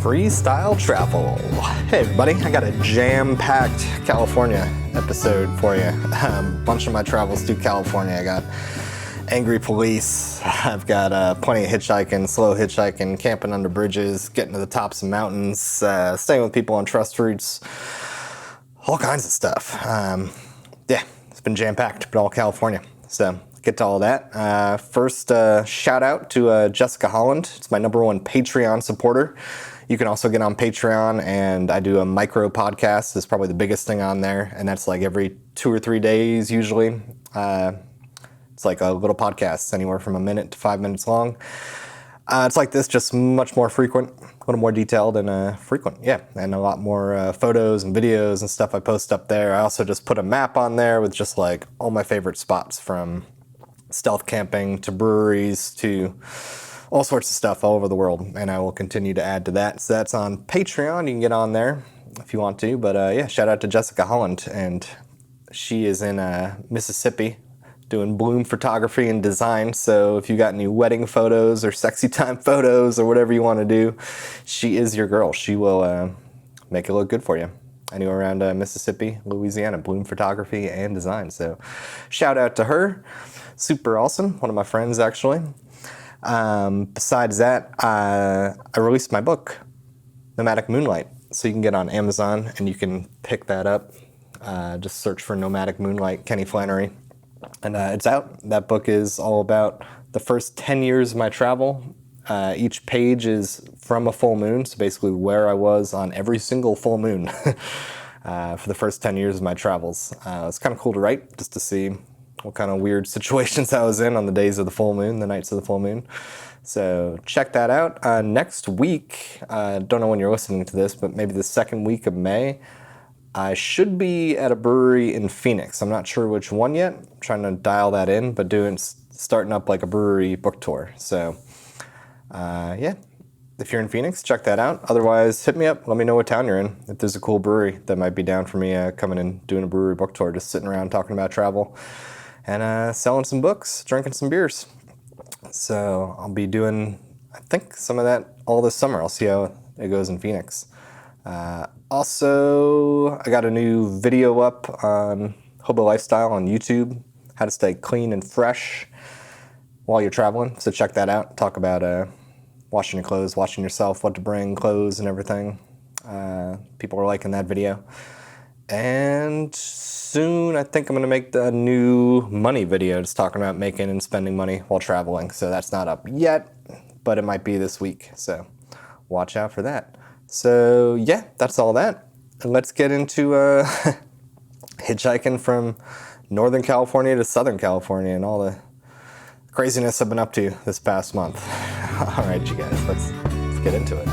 Freestyle Travel. Hey everybody, I got a jam-packed California episode for you. Bunch of my travels through California. I got angry police, I've got plenty of hitchhiking, slow hitchhiking, camping under bridges, getting to the tops of mountains, staying with people on trust routes, all kinds of stuff. Yeah, it's been jam-packed, but all California. So get to all that. First, shout out to Jessica Holland. It's my #1 Patreon supporter. You can also get on Patreon, and I do a micro podcast. It's probably the biggest thing on there, and that's like every 2 or 3 days usually. It's like a little podcast, anywhere from 1 minute to 5 minutes long. It's like this, just much more frequent, a little more detailed and frequent, yeah, and a lot more photos and videos and stuff I post up there. I also just put a map on there with just like all my favorite spots, from stealth camping to breweries to all sorts of stuff all over the world, and I will continue to add to that. So that's on Patreon. You can get on there if you want to, but yeah, shout out to Jessica Holland, and she is in Mississippi doing bloom photography and design. So if you got any wedding photos or sexy time photos or whatever you want to do, she is your girl. She will make it look good for you. Anywhere around Mississippi, Louisiana, bloom photography and design. So shout out to her. Super awesome. One of my friends, actually. Besides that, I released my book, Nomadic Moonlight. So you can get on Amazon and you can pick that up. Just search for Nomadic Moonlight, Kenny Flannery. And it's out. That book is all about the first 10 years of my travel. Each page is from a full moon, so basically where I was on every single full moon for the first 10 years of my travels. It's kind of cool to write, just to see what kind of weird situations I was in on the days of the full moon, the nights of the full moon. So check that out. Next week, don't know when you're listening to this, but maybe the second week of May, I should be at a brewery in Phoenix. I'm not sure which one yet. I'm trying to dial that in, but starting up like a brewery book tour. So yeah, if you're in Phoenix, check that out. Otherwise, hit me up. Let me know what town you're in. If there's a cool brewery that might be down for me coming and doing a brewery book tour, just sitting around talking about travel and selling some books, drinking some beers. So I'll be doing, I think, some of that all this summer. I'll see how it goes in Phoenix. Also, I got a new video up on Hobo Lifestyle on YouTube, how to stay clean and fresh while you're traveling. So check that out. Talk about washing your clothes, washing yourself, what to bring, clothes and everything. People are liking that video. And soon I think I'm going to make the new money video, just talking about making and spending money while traveling. So that's not up yet, but it might be this week. So watch out for that. So yeah, that's all that. And let's get into hitchhiking from Northern California to Southern California and all the craziness I've been up to this past month. All right, you guys, let's get into it.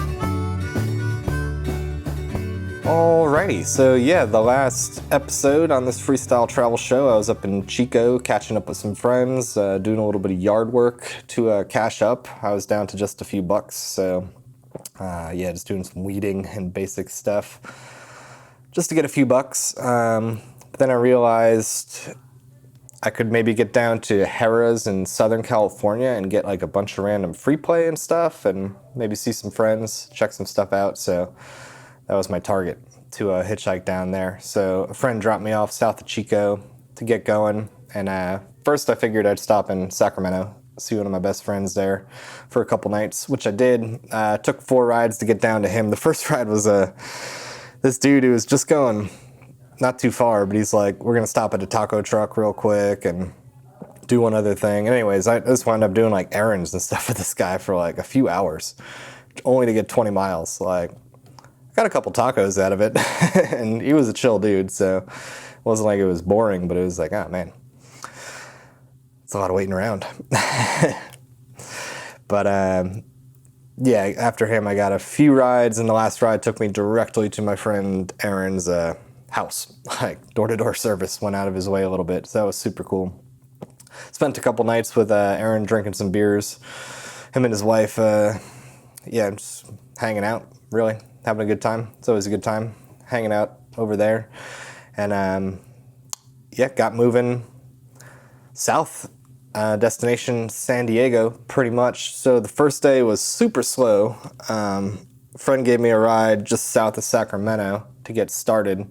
Alrighty, so yeah, the last episode on this freestyle travel show, I was up in Chico catching up with some friends, doing a little bit of yard work to cash up. I was down to just a few bucks, so yeah, just doing some weeding and basic stuff just to get a few bucks. But then I realized I could maybe get down to Harrah's in Southern California and get like a bunch of random free play and stuff, and maybe see some friends, check some stuff out. So that was my target, to hitchhike down there. So a friend dropped me off south of Chico to get going. And first I figured I'd stop in Sacramento, see one of my best friends there for a couple nights, which I did. Took 4 rides to get down to him. The first ride was this dude who was just going not too far, but he's like, we're going to stop at a taco truck real quick and do one other thing. And anyways, I just wound up doing like errands and stuff with this guy for like a few hours, only to get 20 miles. Like, got a couple tacos out of it, and he was a chill dude, so it wasn't like it was boring, but it was like, oh man, it's a lot of waiting around. But yeah, after him I got a few rides, and the last ride took me directly to my friend Aaron's house. Like door-to-door service, went out of his way a little bit, so that was super cool. Spent a couple nights with Aaron drinking some beers, him and his wife, yeah, just hanging out, really. Having a good time. It's always a good time hanging out over there. And yeah, got moving south, destination San Diego, pretty much. So the first day was super slow. a friend gave me a ride just south of Sacramento to get started.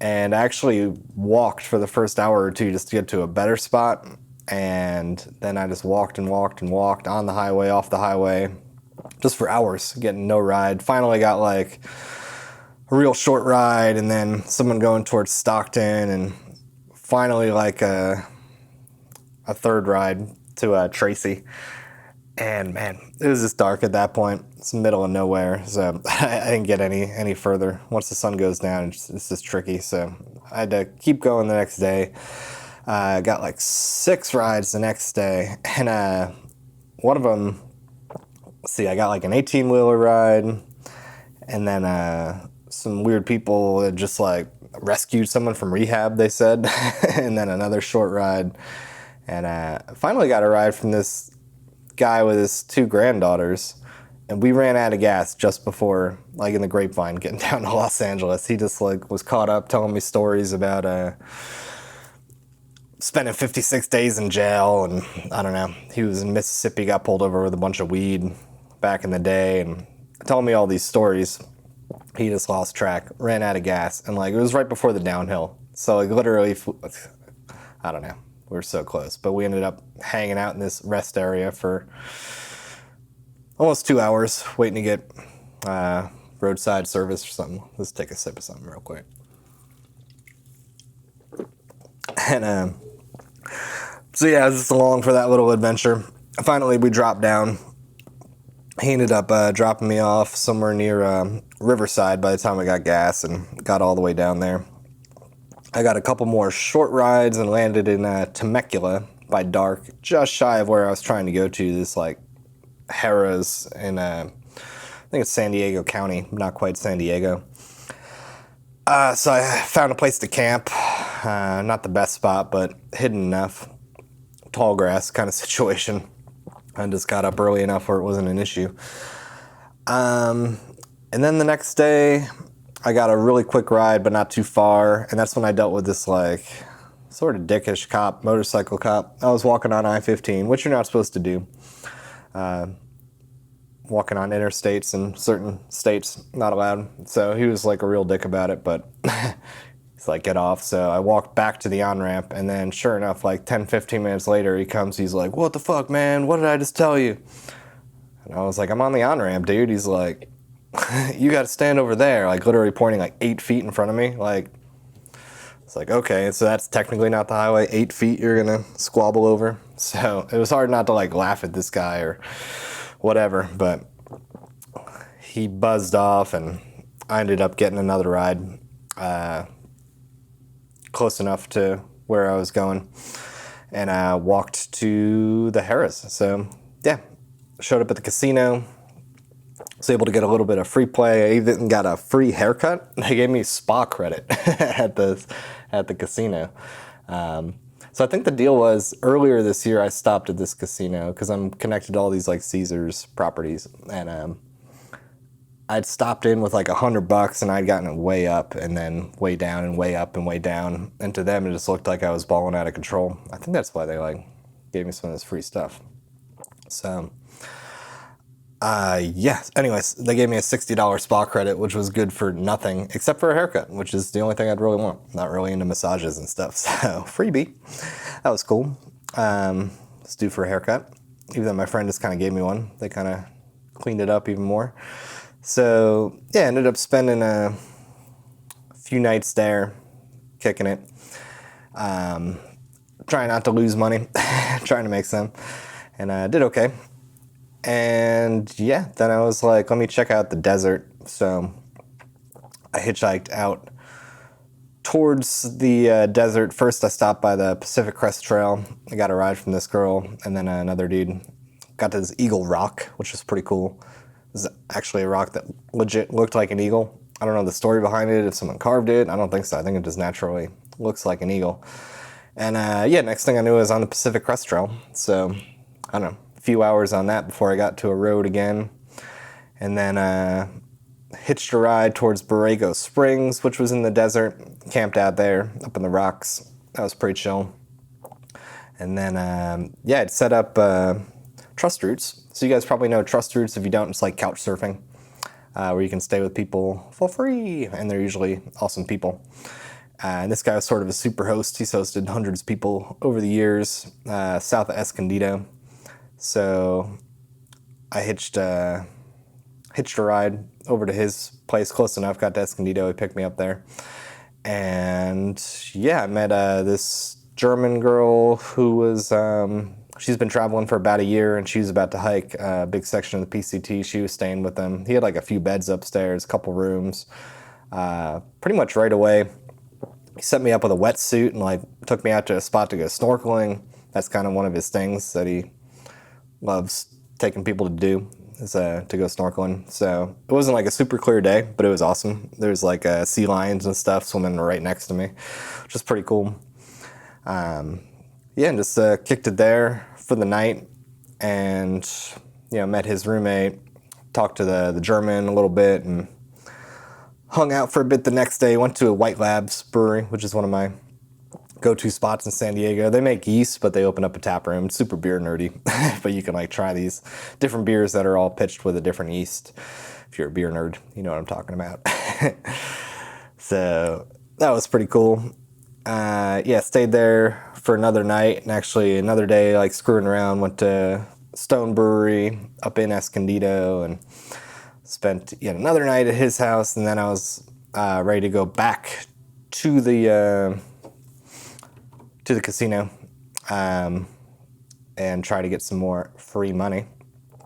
And I actually walked for the first hour or two just to get to a better spot. And then I just walked and walked and walked on the highway, off the highway, just for hours, getting no ride. Finally got like a real short ride, and then someone going towards Stockton, and finally like a third ride to Tracy. And man, it was just dark at that point. It's the middle of nowhere, so I didn't get any further. Once the sun goes down, it's just tricky. So I had to keep going the next day. Got like 6 rides the next day, and one of them, let's see, I got like an 18-wheeler ride, and then some weird people that just like rescued someone from rehab, they said, and then another short ride, and finally got a ride from this guy with his 2 granddaughters, and we ran out of gas just before, like in the Grapevine, getting down to Los Angeles. He just like was caught up telling me stories about spending 56 days in jail, and I don't know, he was in Mississippi, got pulled over with a bunch of weed back in the day, and telling me all these stories. He just lost track, ran out of gas, and like it was right before the downhill, so like literally, I don't know, we were so close, but we ended up hanging out in this rest area for almost 2 hours, waiting to get roadside service or something. Let's take a sip of something real quick. And so yeah, I was just along for that little adventure. Finally, we dropped down. He ended up dropping me off somewhere near Riverside by the time I got gas and got all the way down there. I got a couple more short rides and landed in Temecula by dark, just shy of where I was trying to go to, this like Harrah's in, I think it's San Diego County, not quite San Diego. So I found a place to camp, not the best spot, but hidden enough, tall grass kind of situation. I just got up early enough where it wasn't an issue. And then the next day, I got a really quick ride, but not too far, and that's when I dealt with this like sort of dickish cop, motorcycle cop. I was walking on I-15, which you're not supposed to do. Walking on interstates in certain states, not allowed. So he was like a real dick about it, but he's like, get off. So I walked back to the on-ramp, and then sure enough, like 10, 15 minutes later, he comes, he's like, what the fuck, man? What did I just tell you? And I was like, I'm on the on-ramp, dude. He's like, you got to stand over there, like literally pointing like 8 feet in front of me. Like, it's like, okay, so that's technically not the highway. 8 feet you're gonna squabble over. So it was hard not to like laugh at this guy or whatever, but he buzzed off, and I ended up getting another ride close enough to where I was going, and I walked to the Harrah's. So yeah, showed up at the casino. Was able to get a little bit of free play. I even got a free haircut. They gave me spa credit at the casino. So I think the deal was earlier this year I stopped at this casino because I'm connected to all these like Caesars properties, and I'd stopped in with like $100 and I'd gotten it way up and then way down and way up and way down. And to them it just looked like I was balling out of control. I think that's why they like gave me some of this free stuff. So yeah, anyways, they gave me a $60 spa credit, which was good for nothing except for a haircut, which is the only thing I'd really want. Not really into massages and stuff, so freebie. That was cool. It's due for a haircut. Even though my friend just kind of gave me one, they kind of cleaned it up even more. So yeah, ended up spending a few nights there, kicking it. Trying not to lose money, trying to make some, and did okay. And yeah, then I was like, let me check out the desert. So I hitchhiked out towards the desert. First I stopped by the Pacific Crest Trail. I got a ride from this girl, and then another dude. Got to this Eagle Rock, which was pretty cool. It was actually a rock that legit looked like an eagle. I don't know the story behind it, if someone carved it. I don't think so. I think it just naturally looks like an eagle. And yeah, next thing I knew I was on the Pacific Crest Trail. So, I don't know, a few hours on that before I got to a road again. And then hitched a ride towards Borrego Springs, which was in the desert. Camped out there, up in the rocks. That was pretty chill. And then, yeah, I'd set up trust routes. So you guys probably know trust routes. If you don't, it's like couch surfing. where you can stay with people for free, and they're usually awesome people. And this guy was sort of a super host. He's hosted hundreds of people over the years, south of Escondido. So I hitched a ride over to his place, close enough, got to Escondido. He picked me up there. And yeah, I met this German girl who was, she's been traveling for about a year, and she was about to hike a big section of the PCT. She was staying with him. He had like a few beds upstairs, a couple rooms. Pretty much right away, he set me up with a wetsuit and like took me out to a spot to go snorkeling. That's kind of one of his things that he loves taking people to do, is to go snorkeling. So it wasn't like a super clear day, but it was awesome. There's like sea lions and stuff swimming right next to me, which is pretty cool. Yeah, and just kicked it there for the night, and met his roommate, talked to the German a little bit, and hung out for a bit the next day. Went to a White Labs brewery, which is one of my go-to spots in San Diego. They make yeast, but they open up a tap room. It's super beer nerdy, but you can like try these different beers that are all pitched with a different yeast. If you're a beer nerd, you know what I'm talking about. So that was pretty cool. Yeah, stayed there for another night, and actually another day like screwing around. Went to Stone Brewery up in Escondido and spent yet another night at his house, and then I was ready to go back to the casino and try to get some more free money.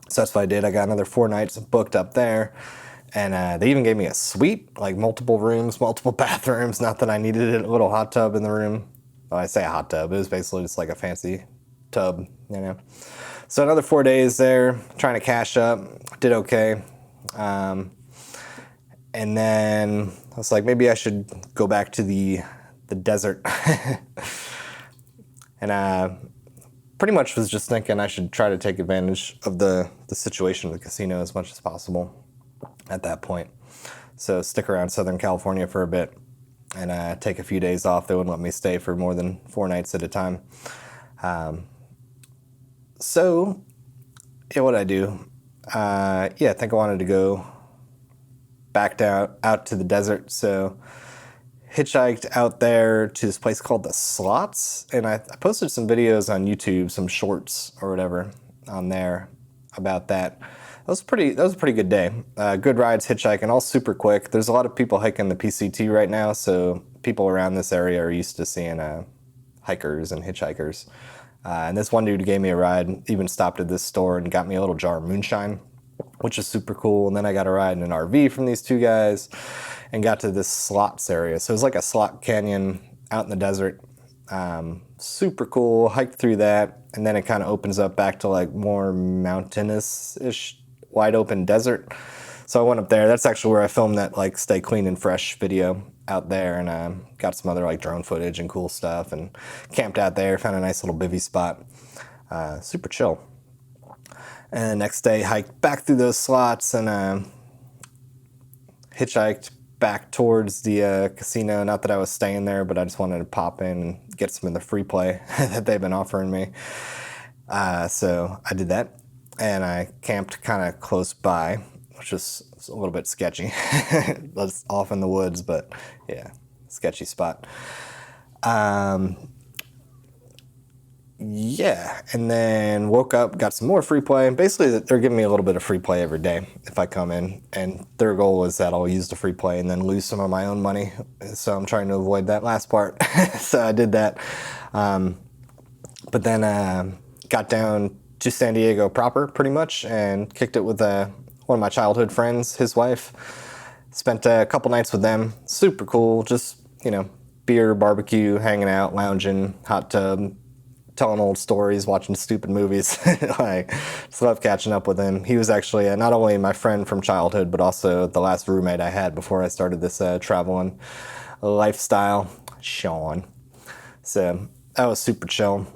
So that's what I did. I got another 4 nights booked up there, and they even gave me a suite, like multiple rooms, multiple bathrooms. Not that I needed a little hot tub in the room. Well, I say a hot tub. It was basically just like a fancy tub, So another 4 days there, trying to cash up. Did okay. And then I was like, maybe I should go back to the desert. And pretty much was just thinking I should try to take advantage of the situation of the casino as much as possible at that point. So stick around Southern California for a bit and take a few days off. They wouldn't let me stay for more than 4 nights at a time. So yeah, what'd I do? I think I wanted to go back down out to the desert. So hitchhiked out there to this place called the Slots, and I posted some videos on YouTube, some shorts or whatever on there about that. That was a pretty good day. Good rides, hitchhiking, all super quick. There's a lot of people hiking the PCT right now, so people around this area are used to seeing hikers and hitchhikers. And this one dude gave me a ride, even stopped at this store and got me a little jar of moonshine, which is super cool. And then I got a ride in an RV from these 2 guys and got to this Slots area. So it was like a slot canyon out in the desert. Super cool, hiked through that, and then it kind of opens up back to like more mountainous-ish, wide open desert. So I went up there. That's actually where I filmed that like Stay Clean and Fresh video out there, and got some other like drone footage and cool stuff, and camped out there, found a nice little bivvy spot. Super chill. And the next day hiked back through those slots and hitchhiked back towards the casino. Not that I was staying there, but I just wanted to pop in and get some of the free play that they've been offering me. So I did that, and I camped kind of close by, which is a little bit sketchy. That's off in the woods, but yeah, sketchy spot. Yeah, and then woke up, got some more free play. Basically, they're giving me a little bit of free play every day if I come in, and their goal is that I'll use the free play and then lose some of my own money. So I'm trying to avoid that last part. So I did that. But then got down to San Diego proper, pretty much, and kicked it with one of my childhood friends, his wife. Spent a couple nights with them. Super cool. Just, beer, barbecue, hanging out, lounging, hot tub, telling old stories, watching stupid movies. Just love catching up with him. He was actually not only my friend from childhood, but also the last roommate I had before I started this traveling lifestyle, Sean. So that was super chill.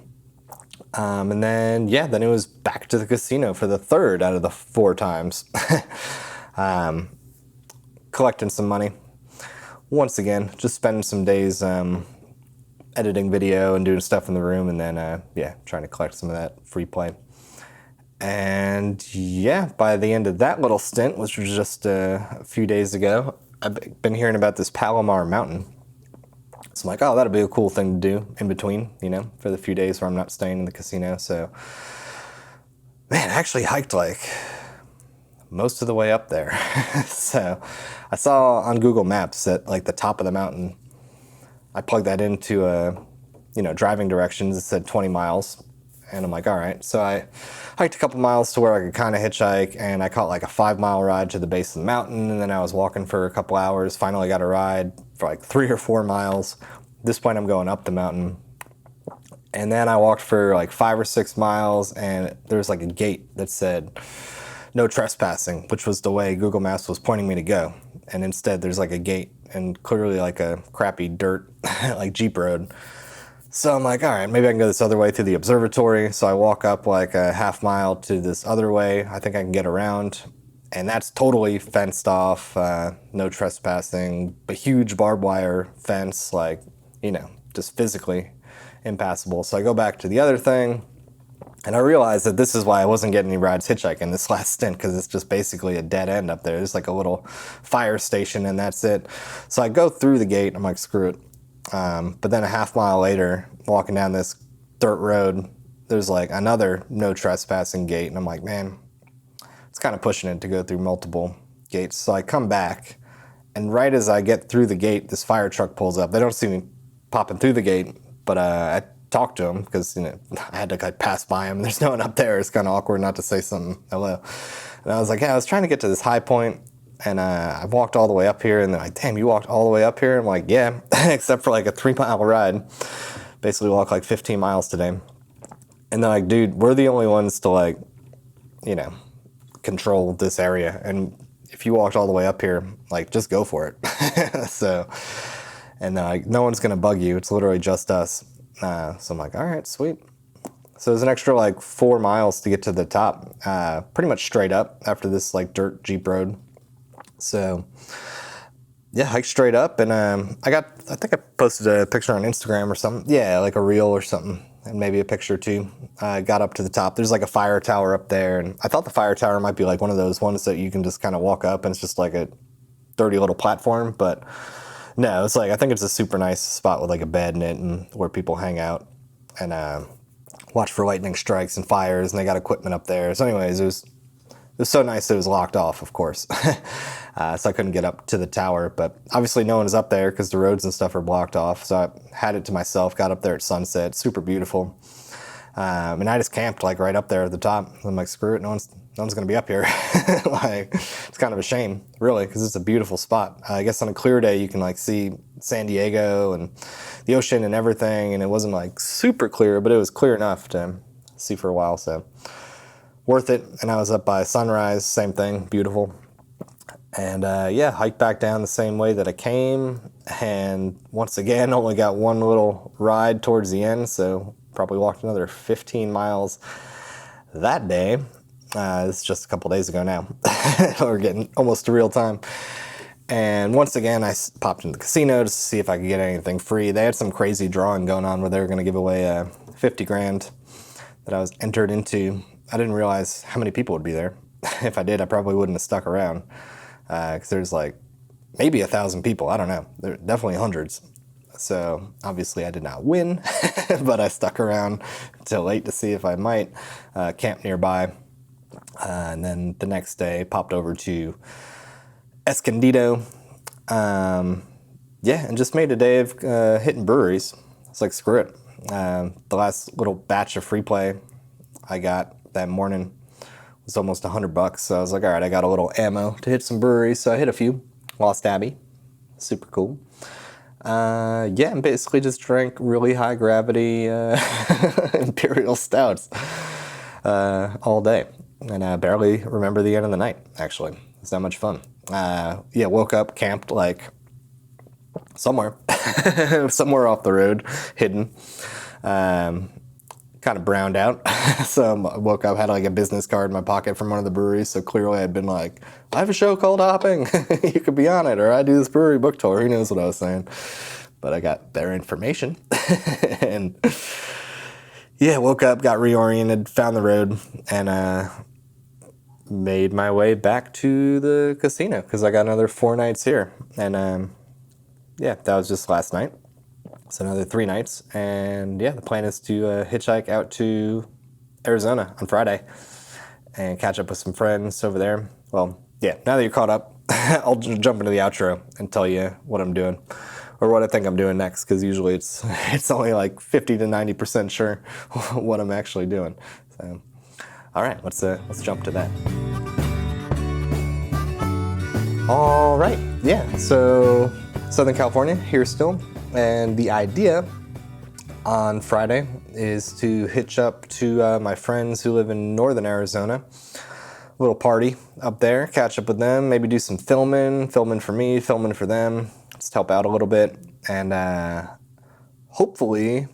And then it was back to the casino for the 3rd out of the 4 times. Collecting some money. Once again, just spending some days editing video and doing stuff in the room, and then trying to collect some of that free play. And yeah, by the end of that little stint, which was just a few days ago, I've been hearing about this Palomar Mountain. So I'm like, oh, that'd be a cool thing to do in between, you know, for the few days where I'm not staying in the casino. So, man, I actually hiked like most of the way up there. So I saw on Google Maps at like the top of the mountain, I plugged that into driving directions. It said 20 miles. And I'm like, all right. So I hiked a couple miles to where I could kind of hitchhike, and I caught like a 5-mile ride to the base of the mountain, and then I was walking for a couple hours, finally got a ride for like 3 or 4 miles. At this point I'm going up the mountain. And then I walked for like 5 or 6 miles, and there was like a gate that said no trespassing, which was the way Google Maps was pointing me to go. And instead there's like a gate and clearly like a crappy dirt like Jeep road. So I'm like, all right, maybe I can go this other way through the observatory. So I walk up like a half mile to this other way. I think I can get around. And that's totally fenced off, no trespassing, a huge barbed wire fence, like, you know, just physically impassable. So I go back to the other thing, and I realized that this is why I wasn't getting any rides hitchhiking this last stint, because it's just basically a dead end up there. There's like a little fire station, and that's it. So I go through the gate, I'm like, screw it. But then a half mile later, walking down this dirt road, there's like another no trespassing gate. And I'm like, man, it's kind of pushing it to go through multiple gates. So I come back, and right as I get through the gate, this fire truck pulls up. They don't see me popping through the gate, but I talked to him because, you know, I had to like pass by him. There's no one up there. It's kind of awkward not to say something, hello. And I was like, yeah, I was trying to get to this high point, and I walked all the way up here. And they're like, damn, you walked all the way up here? I'm like, yeah, except for like a 3-mile ride. Basically walked like 15 miles today. And they're like, dude, we're the only ones to like, you know, control this area. And if you walked all the way up here, like, just go for it. So, and they're like, no one's going to bug you. It's literally just us. So I'm like, all right, sweet. So there's an extra like 4 miles to get to the top, pretty much straight up after this like dirt Jeep road. So yeah, hiked straight up, and I think I posted a picture on Instagram or something. Yeah, like a reel or something, and maybe a picture too. I got up to the top. There's like a fire tower up there, and I thought the fire tower might be like one of those ones that you can just kind of walk up and it's just like a dirty little platform, but no, it's like, I think it's a super nice spot with like a bed in it and where people hang out and watch for lightning strikes and fires, and they got equipment up there. So anyways, it was so nice it was locked off, of course. So I couldn't get up to the tower, but obviously no one is up there because the roads and stuff are blocked off. So I had it to myself, got up there at sunset, super beautiful. And I just camped like right up there at the top. I'm like, screw it, no one's gonna be up here. Like, it's kind of a shame, really, because it's a beautiful spot. I guess on a clear day you can like see San Diego and the ocean and everything, and it wasn't like super clear, but it was clear enough to see for a while, so worth it. And I was up by sunrise, same thing, beautiful. And yeah, hiked back down the same way that I came, and once again only got one little ride towards the end, so probably walked another 15 miles that day. It's just a couple days ago now. We're getting almost to real time. And once again, I popped in the casino just to see if I could get anything free. They had some crazy drawing going on where they were going to give away 50 grand that I was entered into. I didn't realize how many people would be there. If I did, I probably wouldn't have stuck around. Because there's like maybe 1,000 people. I don't know. There are definitely hundreds. So obviously I did not win, but I stuck around till late to see if I might camp nearby. And then the next day popped over to Escondido. Yeah, and just made a day of hitting breweries. It's like, screw it. The last little batch of free play I got that morning was almost $100. So I was like, all right, I got a little ammo to hit some breweries. So I hit a few. Lost Abbey. Super cool. Yeah, and basically just drank really high gravity imperial stouts all day. And I barely remember the end of the night, actually. It's that much fun. Yeah, woke up, camped like somewhere. Somewhere off the road, hidden. Kind of browned out. So I woke up, had like a business card in my pocket from one of the breweries. So clearly I'd been like, I have a show called Hopping. You could be on it. Or I do this brewery book tour. Who knows what I was saying. But I got their information. And yeah, woke up, got reoriented, found the road, and made my way back to the casino because I got another 4 nights here. And yeah, that was just last night. So another 3 nights. And yeah, the plan is to hitchhike out to Arizona on Friday and catch up with some friends over there. Well, yeah, now that you're caught up, I'll jump into the outro and tell you what I'm doing or what I think I'm doing next, because usually it's only like 50 to 90% sure what I'm actually doing. So, all right, let's jump to that. All right, yeah, so Southern California here still, and the idea on Friday is to hitch up to my friends who live in northern Arizona. A little party up there, catch up with them, maybe do some filming for me, filming for them, just help out a little bit, and hopefully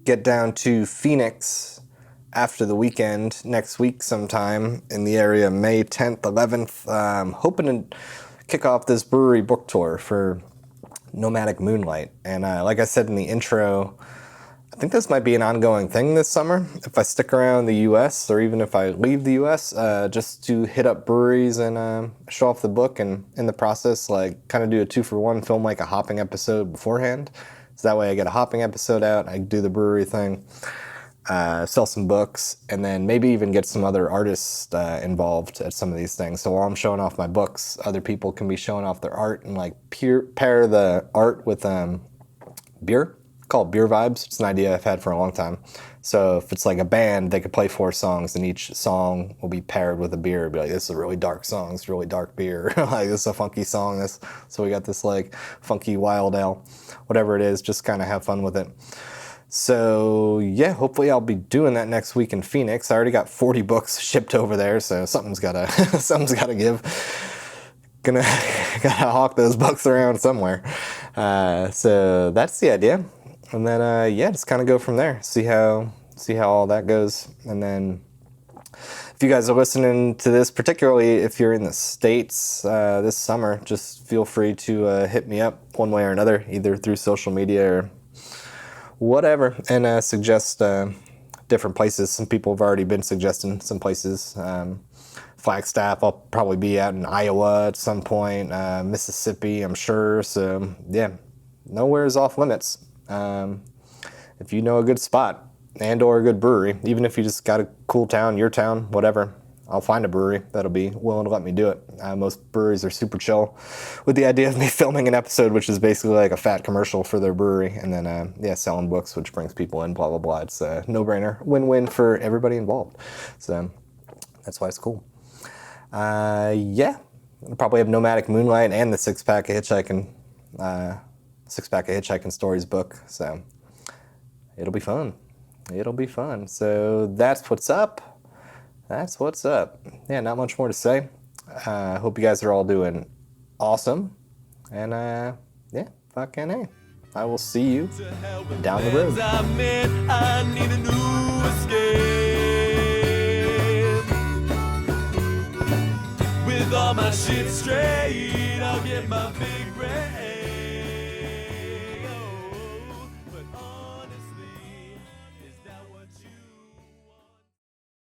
get down to Phoenix after the weekend, next week sometime in the area, May 10th, 11th. Hoping to kick off this brewery book tour for Nomadic Moonlight. And like I said in the intro, I think this might be an ongoing thing this summer. If I stick around the US, or even if I leave the US, just to hit up breweries and show off the book, and in the process, like kind of do a 2-for-1, film like a hopping episode beforehand. So that way I get a hopping episode out, I do the brewery thing, sell some books, and then maybe even get some other artists involved at some of these things. So while I'm showing off my books, other people can be showing off their art, and like pair the art with beer. Called Beer Vibes. It's an idea I've had for a long time. So if it's like a band, they could play 4 songs, and each song will be paired with a beer. It'd be like, this is a really dark song, it's a really dark beer. Like, this is a funky song. So we got this like funky wild ale, whatever it is, just kind of have fun with it. So yeah, hopefully I'll be doing that next week in Phoenix. I already got 40 books shipped over there, so something's gotta give. Gotta hawk those books around somewhere. So that's the idea. And then, yeah, just kind of go from there. See how all that goes. And then if you guys are listening to this, particularly if you're in the States this summer, just feel free to hit me up one way or another, either through social media or whatever, and suggest different places. Some people have already been suggesting some places. Flagstaff, I'll probably be out in Iowa at some point, Mississippi, I'm sure. So, yeah, nowhere is off limits. If you know a good spot and or a good brewery, even if you just got a cool town, your town, whatever, I'll find a brewery that'll be willing to let me do it. Most breweries are super chill with the idea of me filming an episode, which is basically like a fat commercial for their brewery, and then yeah, selling books, which brings people in, blah, blah, blah. It's a no-brainer, win-win for everybody involved. So that's why it's cool. Yeah, I'll probably have Nomadic Moonlight and the six-pack of Hitchhiking Stories book, so it'll be fun. It'll be fun. So that's what's up. That's what's up. Yeah, not much more to say. Hope you guys are all doing awesome. And yeah, fucking hey. I will see you down the road. I need a new escape. With all my shit straight, I'll get my big brain.